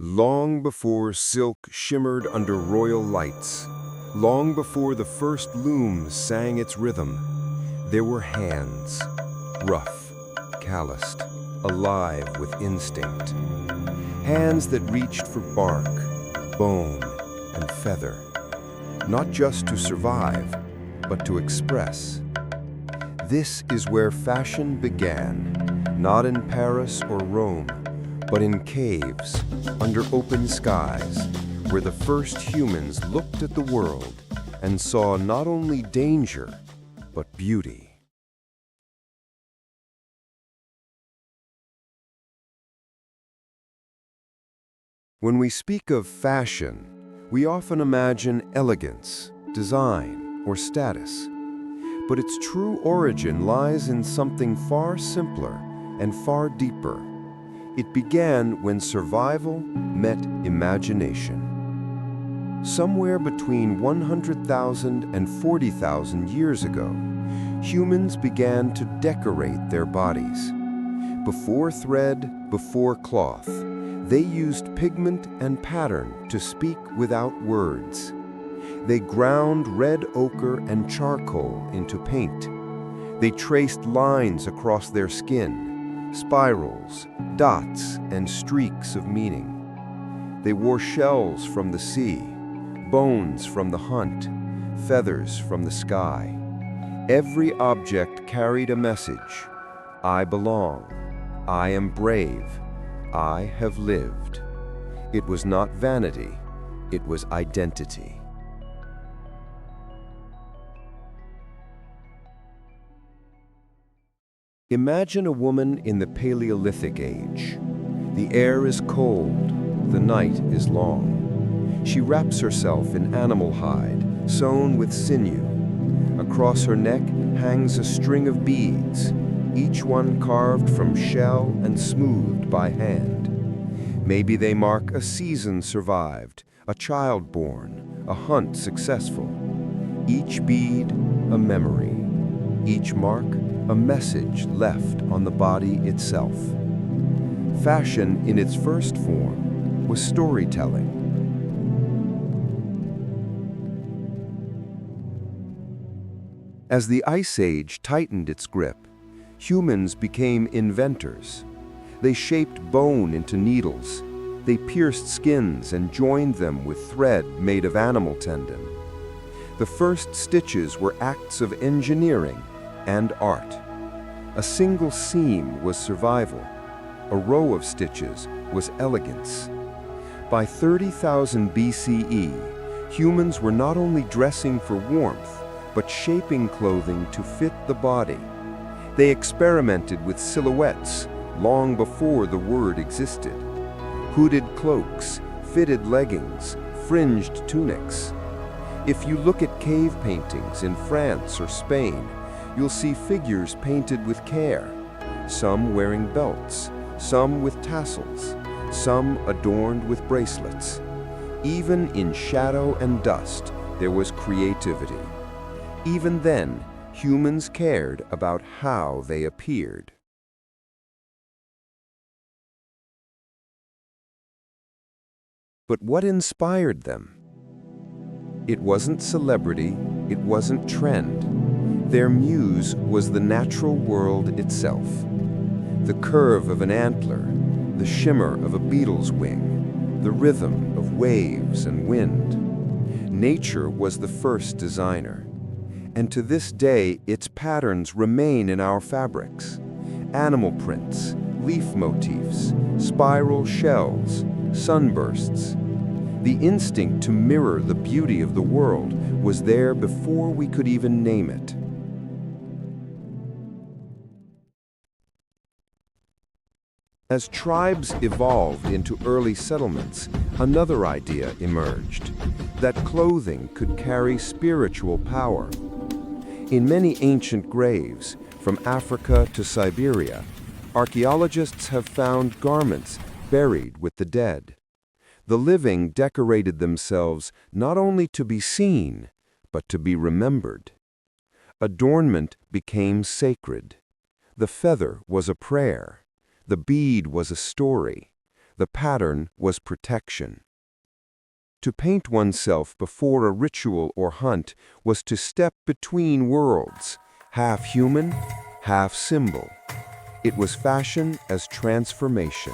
Long before silk shimmered under royal lights, long before the first loom sang its rhythm, there were hands, rough, calloused, alive with instinct. Hands that reached for bark, bone, and feather, not just to survive, but to express. This is where fashion began, not in Paris or Rome, but in caves, under open skies, where the first humans looked at the world and saw not only danger, but beauty. When we speak of fashion, we often imagine elegance, design, or status. But its true origin lies in something far simpler and far deeper. It began when survival met imagination. Somewhere between 100,000 and 40,000 years ago, humans began to decorate their bodies. Before thread, before cloth, they used pigment and pattern to speak without words. They ground red ochre and charcoal into paint. They traced lines across their skin, spirals, dots, and streaks of meaning. They wore shells from the sea, bones from the hunt, feathers from the sky. Every object carried a message. I belong. I am brave. I have lived. It was not vanity. It was identity. Imagine a woman in the Paleolithic age. The air is cold, the night is long. She wraps herself in animal hide, sewn with sinew. Across her neck hangs a string of beads, each one carved from shell and smoothed by hand. Maybe they mark a season survived, a child born, a hunt successful. Each bead, a memory. Each mark, a message left on the body itself. Fashion in its first form was storytelling. As the Ice Age tightened its grip, humans became inventors. They shaped bone into needles. They pierced skins and joined them with thread made of animal tendon. The first stitches were acts of engineering and art. A single seam was survival. A row of stitches was elegance. By 30,000 BCE, humans were not only dressing for warmth, but shaping clothing to fit the body. They experimented with silhouettes long before the word existed. Hooded cloaks, fitted leggings, fringed tunics. If you look at cave paintings in France or Spain, you'll see figures painted with care, some wearing belts, some with tassels, some adorned with bracelets. Even in shadow and dust, there was creativity. Even then, humans cared about how they appeared. But what inspired them? It wasn't celebrity, it wasn't trend. Their muse was the natural world itself. The curve of an antler, the shimmer of a beetle's wing, the rhythm of waves and wind. Nature was the first designer. And to this day, its patterns remain in our fabrics. Animal prints, leaf motifs, spiral shells, sunbursts. The instinct to mirror the beauty of the world was there before we could even name it. As tribes evolved into early settlements, another idea emerged, that clothing could carry spiritual power. In many ancient graves, from Africa to Siberia, archaeologists have found garments buried with the dead. The living decorated themselves not only to be seen, but to be remembered. Adornment became sacred. The feather was a prayer. The bead was a story. The pattern was protection. To paint oneself before a ritual or hunt was to step between worlds, half human, half symbol. It was fashion as transformation.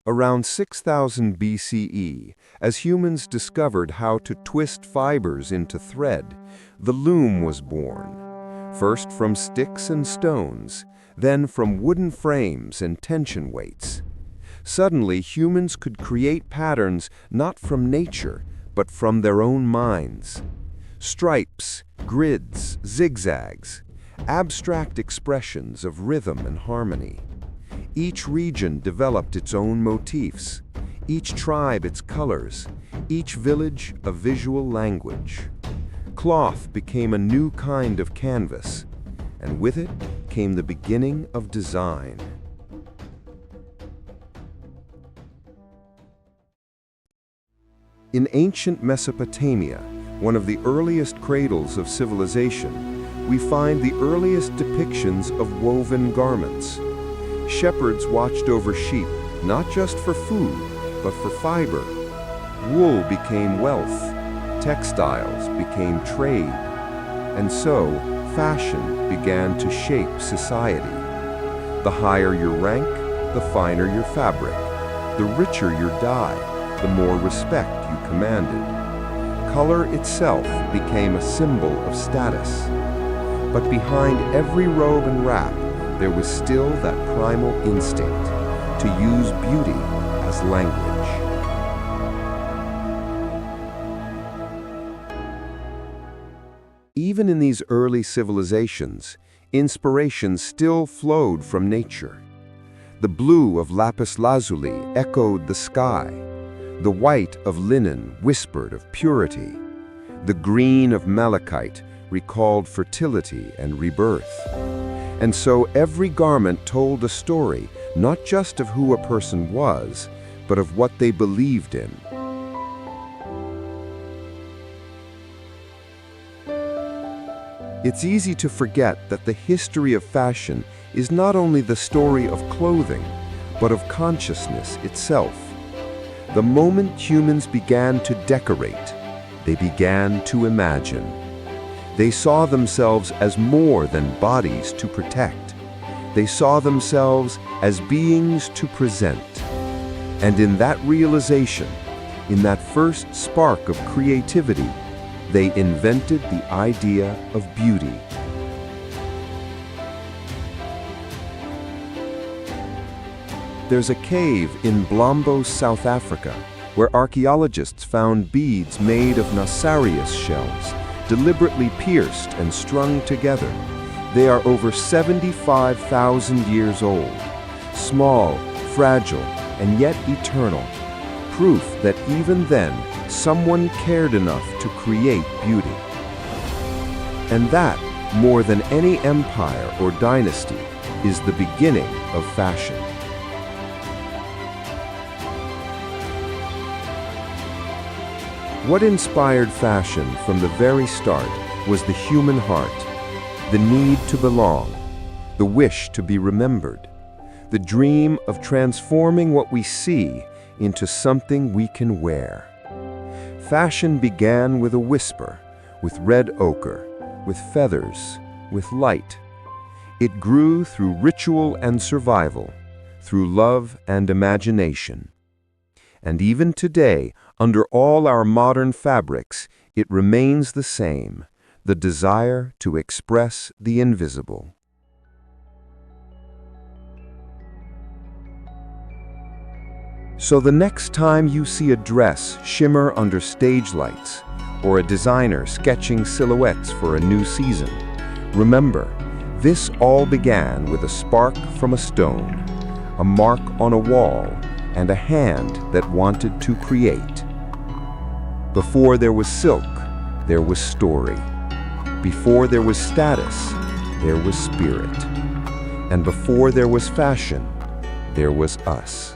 Around 6000 BCE, as humans discovered how to twist fibers into thread, the loom was born. First from sticks and stones, then from wooden frames and tension weights. Suddenly, humans could create patterns not from nature, but from their own minds. Stripes, grids, zigzags, abstract expressions of rhythm and harmony. Each region developed its own motifs, each tribe its colors, each village a visual language. Cloth became a new kind of canvas, and with it came the beginning of design. In ancient Mesopotamia, one of the earliest cradles of civilization, we find the earliest depictions of woven garments. Shepherds watched over sheep, not just for food, but for fiber. Wool became wealth, textiles became trade, and so fashion began to shape society. The higher your rank, the finer your fabric. The richer your dye, the more respect you commanded. Color itself became a symbol of status. But behind every robe and wrap, there was still that primal instinct to use beauty as language. Even in these early civilizations, inspiration still flowed from nature. The blue of lapis lazuli echoed the sky. The white of linen whispered of purity. The green of malachite recalled fertility and rebirth. And so every garment told a story, not just of who a person was, but of what they believed in. It's easy to forget that the history of fashion is not only the story of clothing, but of consciousness itself. The moment humans began to decorate, they began to imagine. They saw themselves as more than bodies to protect. They saw themselves as beings to present. And in that realization, in that first spark of creativity, they invented the idea of beauty. There's a cave in Blombos, South Africa, where archaeologists found beads made of Nassarius shells, deliberately pierced and strung together. They are over 75,000 years old, small, fragile, and yet eternal, proof that even then, someone cared enough to create beauty. And that, more than any empire or dynasty, is the beginning of fashion. What inspired fashion from the very start was the human heart, the need to belong, the wish to be remembered, the dream of transforming what we see into something we can wear. Fashion began with a whisper, with red ochre, with feathers, with light. It grew through ritual and survival, through love and imagination. And even today, under all our modern fabrics, it remains the same, the desire to express the invisible. So the next time you see a dress shimmer under stage lights, or a designer sketching silhouettes for a new season, remember, this all began with a spark from a stone, a mark on a wall, and a hand that wanted to create. Before there was silk, there was story. Before there was status, there was spirit. And before there was fashion, there was us.